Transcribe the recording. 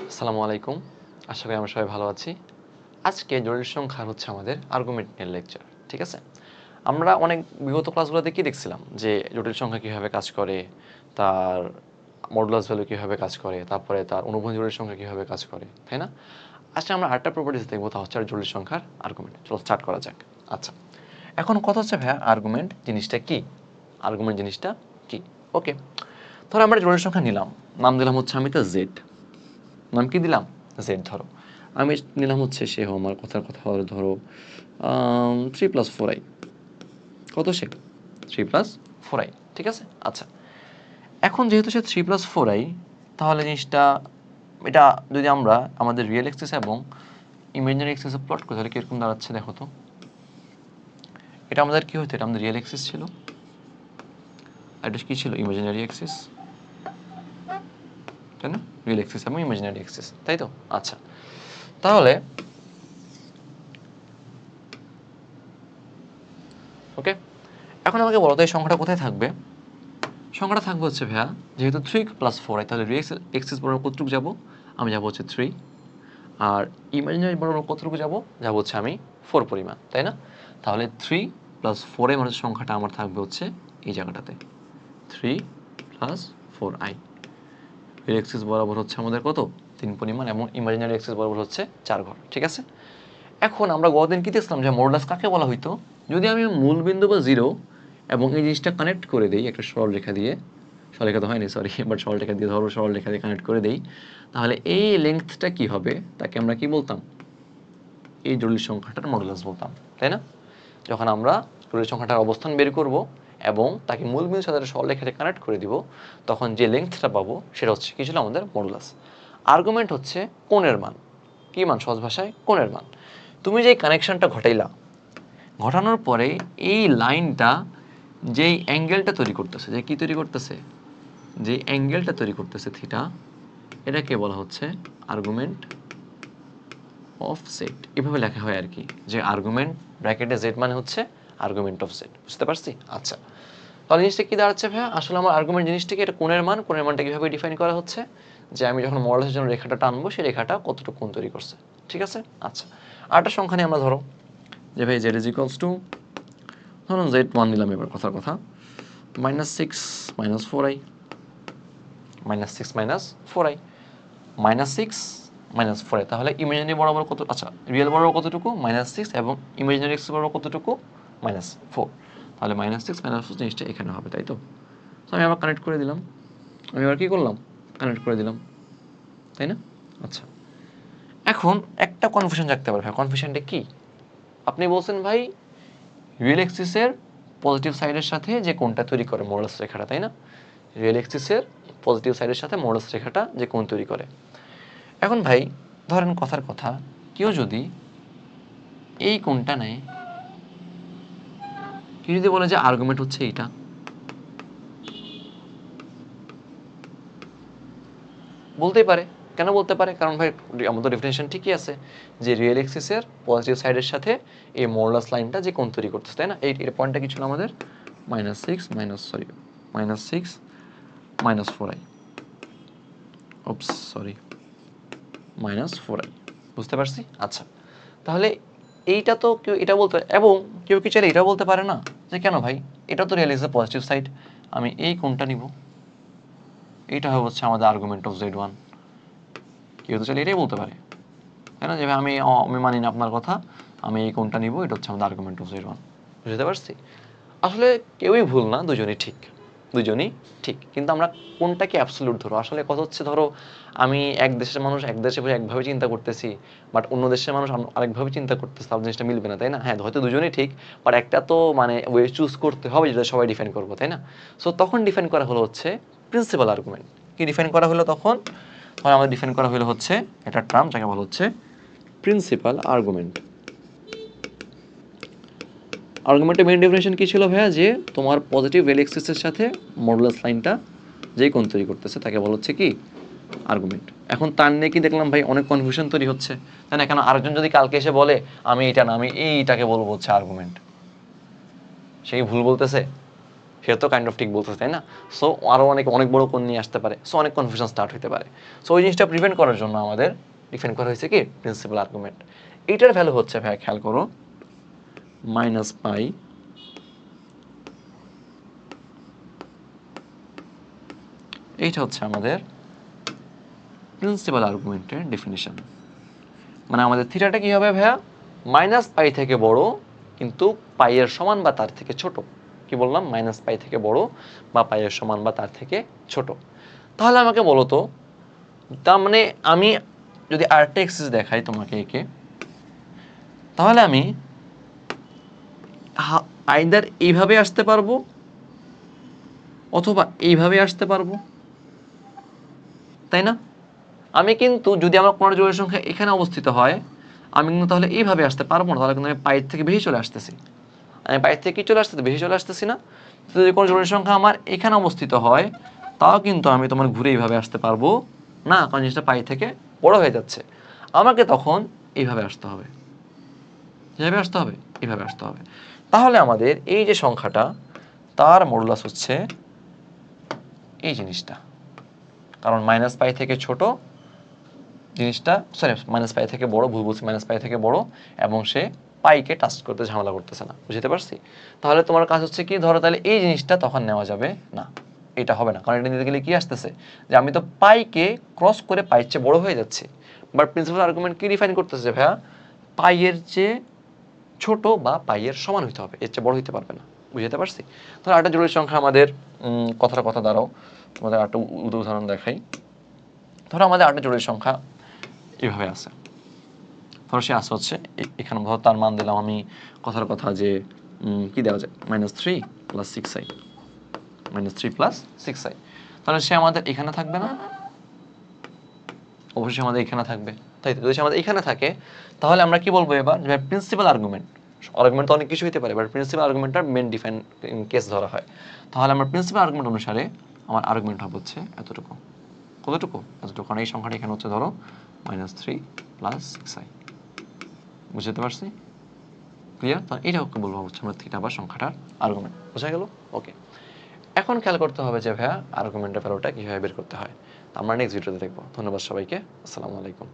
আসসালামু আলাইকুম। আশা করি আমরা সবাই ভালো আছি। আজকে জটিল সংখ্যার হচ্ছে আমাদের আর্গুমেন্ট নিয়ে লেকচার। ঠিক আছে? আমরা অনেক বিগত ক্লাসগুলোতে কি দেখছিলাম যে জটিল সংখ্যা কিভাবে কাজ করে, তার মডুলাস ভ্যালু কিভাবে কাজ করে, তারপরে তার অনুভূমিক জটিল সংখ্যা কিভাবে কাজ করে, তাই না? আজকে আমরা আরেকটা প্রপার্টিজ দেখবো, তা হচ্ছে আর জটিল সংখ্যার আর্গুমেন্ট। চলো স্টার্ট করা যাক। আচ্ছা, এখন কথা হচ্ছে ভাইয়া আর্গুমেন্ট জিনিসটা কি? আর্গুমেন্ট জিনিসটা কি? ওকে, ধরো আমরা জটিল সংখ্যা নিলাম, নাম দিলাম হচ্ছে আমি তো জেড। নাম কি দিলাম? জেড। ধরো আমি নিলাম হচ্ছে সে আমার কথার কথা হলো ধরো 3+4i। কত সে? 3+4i। ঠিক আছে? আচ্ছা, এখন যেহেতু সে 3+4i, তাহলে জিনিসটা এটা যদি আমরা আমাদের রিয়েল এক্সিস এবং ইমাজিনারি এক্সিসে প্লট করি তাহলে কীরকম দাঁড়াচ্ছে দেখো তো। এটা আমাদের কী হতো? এটা আমাদের রিয়েল এক্সিস ছিল, এটা কী ছিল? ইমাজিনারি এক্সিস, তাই না? রিয়েল এক্সিস এবং ইমাজিনারি এক্সিস, তাই তো? আচ্ছা, তাহলে ওকে, এখন আমাকে বলো তো এই সংখ্যাটা কোথায় থাকবে? সংখ্যাটা থাকবে হচ্ছে ভাইয়া, যেহেতু 3+4i, তাহলে রিয়েল এক্সিস বরাবর কতটুকু যাবো? আমি যাবো হচ্ছে 3। আর ইমাজিনারি বরাবর কতটুকু যাবো? যাবো হচ্ছে আমি 4 পরিমাণ, তাই না? তাহলে 3+4i মানে সংখ্যাটা আমার থাকবে হচ্ছে এই জায়গাটাতে, 3+4i। রিয়েল এক্সিস বরাবর হচ্ছে আমাদের কত? 3 পরিমাণ, এবং ইমাজিনারি এক্সিস বরাবর হচ্ছে 4 ঘর। ঠিক আছে? এখন আমরা গতদিন কি দেখলাম যে মডুলাস কাকে বলা হইতো? যদি আমি মূল বিন্দু বা জিরো এবং এই জিনিসটা কানেক্ট করে দিই একটা সরলরেখা দিয়ে, সরলরেখা তো হয়নি সরি, বাট সরলরেখা দিয়ে ধরো সরলরেখা দিয়ে কানেক্ট করে দিই, তাহলে এই লেন্থটা কি হবে? তাকে আমরা কি বলতাম? এই জটিল সংখ্যাটার মডুলাস বলতাম, তাই না? যখন আমরা জটিল সংখ্যাটার অবস্থান বের করব এবং তাকে মূল বিন্দুর সাথে সরলরেখাতে কানেক্ট করে দিব, তখন যে লেন্থটা পাবো সেটা হচ্ছে কি ছিল? আমাদের মডুলাস। আর্গুমেন্ট হচ্ছে কোণের মান। কি মান? সহজ ভাষায় কোণের মান। তুমি যে কানেকশনটা ঘটাইলা, ঘটানোর পরে এই লাইনটা যেই অ্যাঙ্গেলটা তৈরি করতেছে, যে কি তৈরি করতেছে, যে অ্যাঙ্গেলটা তৈরি করতেছে থিটা, এটাকে বলা হচ্ছে আর্গুমেন্ট অফ জেড। এভাবে লেখা হয় আর কি, যে আর্গুমেন্ট ব্র্যাকেটে জেড মানে হচ্ছে আর্গুমেন্ট অফ জেড। বুঝতে পারছি? আচ্ছা, তাহলে জিনিসটা কি দাঁড়াচ্ছে ভাইয়া? আসলে আমার আর্গুমেন্ট জিনিসটাকে এটা কোণের মান, কোণের মানটা কীভাবে ডিফাইন করা হচ্ছে? যে আমি যখন মডেলের জন্য রেখাটা টানবো, সেই রেখাটা কতটুকু কোণ তৈরি করছে। ঠিক আছে? আচ্ছা, আরেকটা সংখ্যা নিয়ে আমরা ধরো যে ভাই জেড ইজ ইকুয়ালস টু, ধরুন z1 নিলাম, এবার কথার কথা, -6 - 4i, -6 - 4i, -6 - 4i, তাহলে ইমাজিনারি বরাবর কত? আচ্ছা, রিয়েল বরাবর কতটুকু? -6, এবং ইমাজিনারি এক্স বরাবর কতটুকু? -4। তাহলে -6 - 4 জিনিসটা এখানে হবে, তাই তো? তো আমি আবার কানেক্ট করে দিলাম, আমি আবার কী করলাম? কানেক্ট করে দিলাম, তাই না? আচ্ছা, এখন একটা কনফিউশন জাগতে পারে, ভাই কনফিউশনটা কি? আপনি বলছেন ভাই রিয়েল এক্সিসের পজিটিভ সাইডের সাথে যে কোণটা তৈরি করে মডুলাস রেখাটা, তাই না? রিয়েল এক্সিসের পজিটিভ সাইডের সাথে মডুলাস রেখাটা যে কোণ তৈরি করে। এখন ভাই ধরেন কথার কথা, কেউ যদি এই কোণটা নেয়, কেউ যদি বলে যে আর্গুমেন্ট হচ্ছে এইটা, বলতেই পারে। কেন বলতে পারে? কারণ ভাই আমাদের ডেফিনেশন ঠিকই আছে যে রিয়েল এক্সিসের পজিটিভ সাইডের সাথে এই মডুলাস লাইনটা যে কোণ তৈরি করতেছে, তাই না? এই পয়েন্টটা কি ছিল আমাদের? -6 - 4i, ওপস সরি, -4i। বুঝতে পারছি? আচ্ছা, তাহলে এইটা তো কেউ এটা বলতে, এবং কেউ কি চাইলে এটাও বলতে পারে না যে কেন ভাই, এটা তো রিয়েল এক্সিসের পজিটিভ সাইড, আমি এই কোণটা নিব, এইটা হচ্ছে আমাদের আর্গুমেন্ট অফ z1। কেউ তো চাইলে এটাই বলতে পারে, তাই না? যে ভাই আমি মানি না আপনার কথা, আমি এই কোণটা নিব, এটা হচ্ছে আমাদের আর্গুমেন্ট অফ z1। বুঝতে পারছি? আসলে কেউই ভুল না, দুজনই ঠিক, দুজনই ঠিক। কিন্তু আমরা কোনটাকে অ্যাবসলিউট ধরো? আসলে কথা হচ্ছে ধরো আমি এক দেশের মানুষ এক দেশে বসে একভাবে চিন্তা করতেছি, বাট অন্য দেশের মানুষ আরেকভাবে চিন্তা করতেছে, তাহলে জিনিসটা মিলবে না, তাই না? হ্যাঁ, হয়তো দুজনেই ঠিক, বাট একটা তো মানে ওয়ে চুজ করতে হবে যেটা সবাই ডিফাইন করবো, তাই না? সো তখন ডিফাইন করা হলো হচ্ছে প্রিন্সিপাল আর্গুমেন্ট। কি ডিফাইন করা হলো তখন? তখন আমাদের ডিফাইন করা হলো হচ্ছে একটা টার্ম যাকে বলা হচ্ছে প্রিন্সিপাল আর্গুমেন্ট। আর্গুমেন্টের মেইন ডেফিনেশন কী ছিল ভাইয়া? যে তোমার পজিটিভ রিয়েল এক্সিসের সাথে মডুলাস লাইনটা যেই কোণ তৈরি করতেছে তাকে বলা হচ্ছে কি? আর্গুমেন্ট। এখন তার নিয়ে কি দেখলাম ভাই অনেক কনফিউশন তৈরি হচ্ছে, তাই না? কেন আরেকজন যদি কালকে এসে বলে আমি এটা না, আমি এইটাকে বলবো হচ্ছে আর্গুমেন্ট, সে কি ভুল বলতেছে? সে তো কাইন্ড অফ ঠিক বলতেছে, তাই না? সো আরও অনেক বড় কোণ নিয়ে আসতে পারে, সো অনেক কনফিউশন স্টার্ট হতে পারে। সো ওই জিনিসটা প্রিভেন্ট করার জন্য আমাদের ডিফাইন করা হয়েছে কি প্রিন্সিপাল আর্গুমেন্ট। এইটার ভ্যালু হচ্ছে ভাইয়া খেয়াল করো মাইনাস পাই এইটা হচ্ছে আমাদের প্রিন্সিপাল আর্গুমেন্টের ডেফিনিশন। মানে আমাদের থিটাটা কি হবে ভাইয়া, মাইনাস পাই থেকে বড় কিন্তু পাইয়ের সমান বা তার থেকে ছোট। কি বললাম, মাইনাস পাই থেকে বড় বা পাইয়ের সমান বা তার থেকে ছোট। তাহলে আমাকে বলো তো, তার মানে আমি যদি আরেকটা এক্সেস দেখাই তোমাকে একে, তাহলে আমি আইদার এইভাবে আসতে পারবো অথবা এইভাবে আসতে পারবো, তাই না? আমি কিন্তু যদি আমার কোনো জোড়ের সংখ্যা এখানে অবস্থিত হয়, আমি কিন্তু তাহলে এইভাবে আসতে পারবো না, তাহলে কিন্তু আমি পায়ের থেকে বেশি চলে আসতেছি। আমি পায়ের থেকে কি চলে আসতেছি, বেশি চলে আসতেছি না? যদি কোনো জোড়ের সংখ্যা আমার এখানে অবস্থিত হয়, তাও কিন্তু আমি তোমার ঘুরে এইভাবে আসতে পারবো না, কারণ জিনিসটা পাই থেকে বড় হয়ে যাচ্ছে। আমাকে তখন এইভাবে আসতে হবে। এইভাবে আসতে হবে, এইভাবে আসতে হবে। তাহলে আমাদের এই যে সংখ্যাটা, তার মডুলাস হচ্ছে এই জিনিসটা, কারণ মাইনাস পাই থেকে ছোট জিনিসটা, সরি মাইনাস পাই থেকে বড়, ভুল বলছি, মাইনাস পাই থেকে বড়, এবং সে পাইকে টাচ করতে ঝামেলা করতেছে না। বুঝতে পারছি? তাহলে তোমার কাজ হচ্ছে কি, ধরো তাহলে এই জিনিসটা তখন নেওয়া যাবে না, এটা হবে না, কারণ এটা নিতে গেলে কি আসতেছে যে আমি তো পাইকে ক্রস করে পাইয়ের চেয়ে বড় হয়ে যাচ্ছি। বাট প্রিন্সিপাল আর্গুমেন্ট কি ডিফাইন করতেছে ভাইয়া, পাইয়ের চেয়ে ছোট বা পাইয়ের সমান হইতে হবে, এর চেয়ে বড় হইতে পারবে না। বুঝতে পারছি? ধরো আরেকটা জরুরি সংখ্যা আমাদের কথা দাঁড়াও, তোমাদের আরেকটা উদাহরণ দেখাই। ধরো আমাদের আরেকটা জরুরি সংখ্যা এভাবে আছে, ধরো সে আসে হচ্ছে এখানে, ধরো তার মান দিলাম আমি কথা যে কি দেওয়া যায়, -3 + 6i, -3 + 6i। তাহলে সে আমাদের এখানে থাকবে না? অবশ্যই আমাদের এখানে থাকবে, তাই তো? যদি সে আমাদের এখানে থাকে, তাহলে আমরা কি বলবো এবার, যে প্রিন্সিপাল আর্গুমেন্ট, আর্গুমেন্ট তো অনেক কিছু হতে পারে, বাট প্রিন্সিপাল আর্গুমেন্টটার মেন ডিফাইন কেস ধরা হয়। তাহলে আমরা প্রিন্সিপাল আর্গুমেন্ট অনুসারে আমার আর্গুমেন্ট হবে হচ্ছে এতটুকু। কতটুকু? এতটুকু, কারণ এই সংখ্যাটা এখানে হচ্ছে ধরো -3 + 6i। বুঝতে পারছি? ক্লিয়ার? তো এটা ওকে বলবো হচ্ছে আমরা থিটা বা সংখ্যাটার আর্গুমেন্ট। বোঝা গেল? ওকে। এখন খেয়াল করতে হবে যে ভাইয়া আর্গুমেন্টের ভ্যালুটা কীভাবে বের করতে হয়। আমরা নেক্সট ভিডিওতে দেখবো। ধন্যবাদ সবাইকে। আসসালামু আলাইকুম।